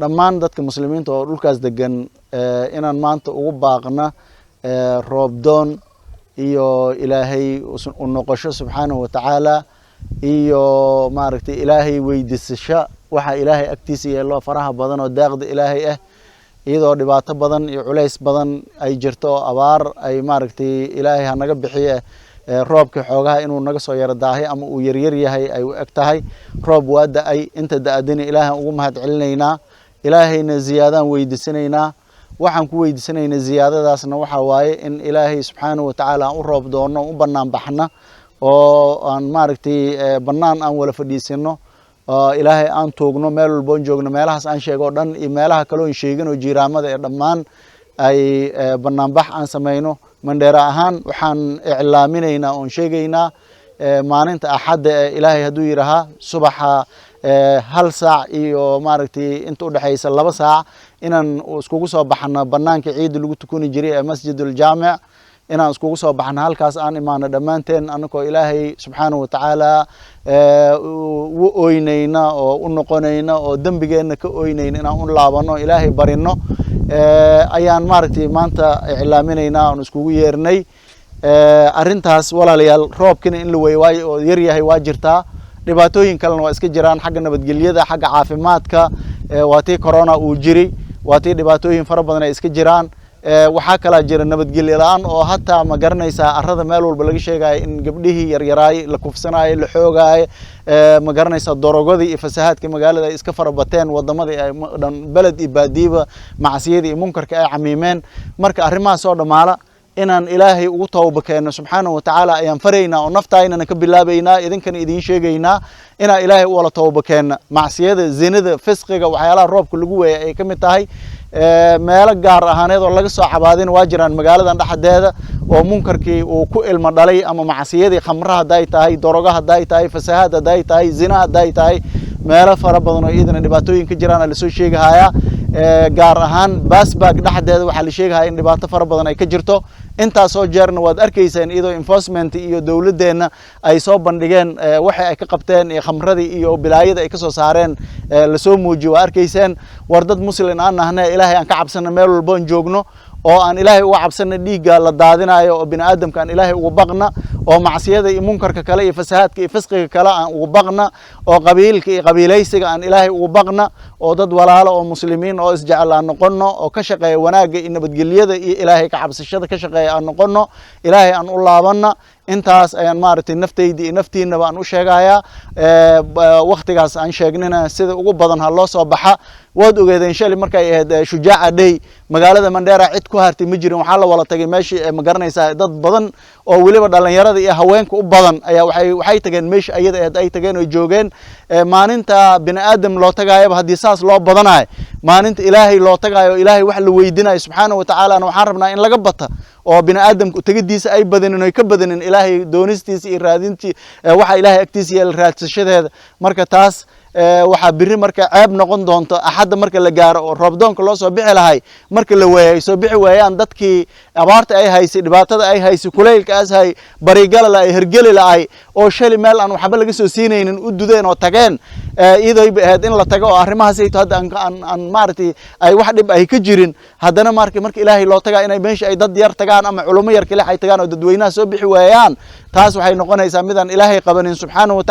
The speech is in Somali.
dhammaan dadka muslimiinta oo dhulkaas degan inaan maanta ugu baaqna roob doon iyo ilaahay u noqosho subxaanahu wa tacaala iyo maaragtay ilaahay weydiisasho waxa ilaahay agtiisa yeelo faraha badan oo daaqda ilaahay ah iyadoo dhibaato badan iyo culays badan ay jirto oo abaar ay maaragtay ilaahay hanaga bixiye roobka xoogaha inuu naga soo yara daahay ama uu yaryar yahay ay u eg tahay roob waa da'ay inta da'adina ilaahan ugu mahad celinaynaa ilaahayna ziyaadaan weydiisanaynaa waxaan ku weydiisanaynaa ziyaadadaasna waxa waaye in ilaahay subxaanahu wa tacaala aan u roob doono u bannaan baxna oo aan maaragtay bannaan aan wala fadhiisano ilaahay aan toogno meel walba aan joogno meelahaas aan sheego dhan iyo meelaha kale oo sheegin oo jiiraamada ee dhammaan ay bannaan bax aan sameeyno mandheera ahaan waxaan iclaaminaynaa oon sheegaynaa maalinta axadda ilaahay hadduu yidhaahaa subaxa 1 saac iyo maaragtay inta u dhaxaysa 2 saac inaan iskugu soo baxno bannaanka ciid lagu tukuni jiray ee masjidul jaamic inaan iskugu soo baxno halkaas aan imaano dhammaanteen anagoo ilaahay subxaanahu wa tacaala u ooynayna oo u noqonayna oo dembigeenna ka ooynayna inaan u laabano ilaahay barino ayaan maaragtay maanta iclaaminaynaa oon iskugu yeernay arrintaas walaalayaal roobkina in la weeyo oo yar yahay waa jirtaa dhibaatooyin kalena waa iska jiraan xagga nabadgelyada xagga caafimaadka waa tii corona uu jiri waa tii dhibaatooyin fara badan ay iska jiraan waxaa kala jira nabadgelyo la'aan oo hataa ma garanaysaa arrada meel walba laga sheegayo in gabdhihii yaryaraay la kufsanayo la xoogaayo ma garanaysaa dorogadii iyo fasahaadka magaalada ay iska farabateen wadamadii ay dhan balad iyo baadiiba macsiyadii iyo munkarka ay camiimeen marka arrimahaas oo dhamaala inaan ilaahay ugu tawba keeno subxaanahu wa tacaala ayaan faraynaa oo naftaynana ka bilaabaynaa idinkana idiin sheegaynaa inaa ilaahay u wala tawba keena macsiyada zinada fisqiga waxyaalaha roobka lagu weeyay ay ka mid tahay meelo gaar ahaaneed oo laga soo cabaadin waa jiraan magaaladan dhexdeeda oo munkarkii uu ku ilmo dhalay ama macsiyadii khamraha haday tahay doroga haday tahay fasahaad haday tahay zina haday tahay meelo fara badan oo idina dhibaatooyin ka jiraan la soo sheegayaa gaar ahaan baasbaag dhexdeeda waxa la sheegayaa in dhibaato fara badan ay ka jirto inta soo jeerna waad arkaysaan iyadoo enforcement iyo dawladeena ay soo bandhigeen waxa ay ka qabteen khamradii iyo bilaayada ay ka soo saareen la soo muujiyo waa arkaysaan war dad muslim aan nahnay ilaahay aan ka cabsana meel walba aan joogno oo aan ilaahay uga cabsana dhiiga la daadinayo oo bini aadamka aan ilaahay uga baqna oo macsiyada iyo munkarka kale iyo fasahaadka iyo fisqiga kale aan uga baqna oo qabiilka iyo qabiilaysiga aan ilaahay uga baqna oo dad walaalo oo muslimiin oo isjecel aan noqono oo ka shaqeeya wanaaga iyo nabadgelyada iyo ilaahay ka cabsashada ka shaqeeya aan noqono ilaahay aan u laabana intaas ayaan maaragtay naftaydi iyo naftiina baan u sheegayaa waqtigaas aan sheegnina sida ugu badan ha loo soo baxa waad ogeedeen shalay markay ahayd shujaaca day magaalada mandheera cid ku hartay ma jirin waxaa la wala tagay meeshii ma garanaysaa dad badan oo weliba dhalinyarada iyo haweenka u badan ayaa waxay tageen meeshii ayada ahayd ay tageen oo joogeen maalinta bini aadam loo tagaayaba haddii saas loo badanayo maalinta ilaahay loo tagaayo ilaahay wax la weydiinayo subxaanahu wa tacaala waxaan rabnaa in laga bata oo bini aadamku tagadiisa ay badanin oo ka badanin ilaahay doonistiisa iyo raadintii waxa ilaahay agtiisa yeel raadsashadeeda marka taas waxa biri marka ceeb noqon doonto axadda marka la gaaro oo roobdoonka loo soo bixi lahay marka la weeyay soo bixi weeyaan dadkii abaarta ay haysay dhibaatada ay haysay kuleylkaas hay barigala la ay hergeli la ay oo shali meel aan waxba laga soo siinaynin u dudeen oo tageen iyadoo ay ahayd in la tago oo arrimahaas ay hadda aan maartay ay wax dhib ay ka jirin haddana marka ilaahay loo tagaa inay meesha ay dad yar tagaan ama culimo yar kale ay tagaan oo dadweynaha soo bixi weeyaan taas waxay noqonaysaa midaan ilaahay qabanin subxaanahu wa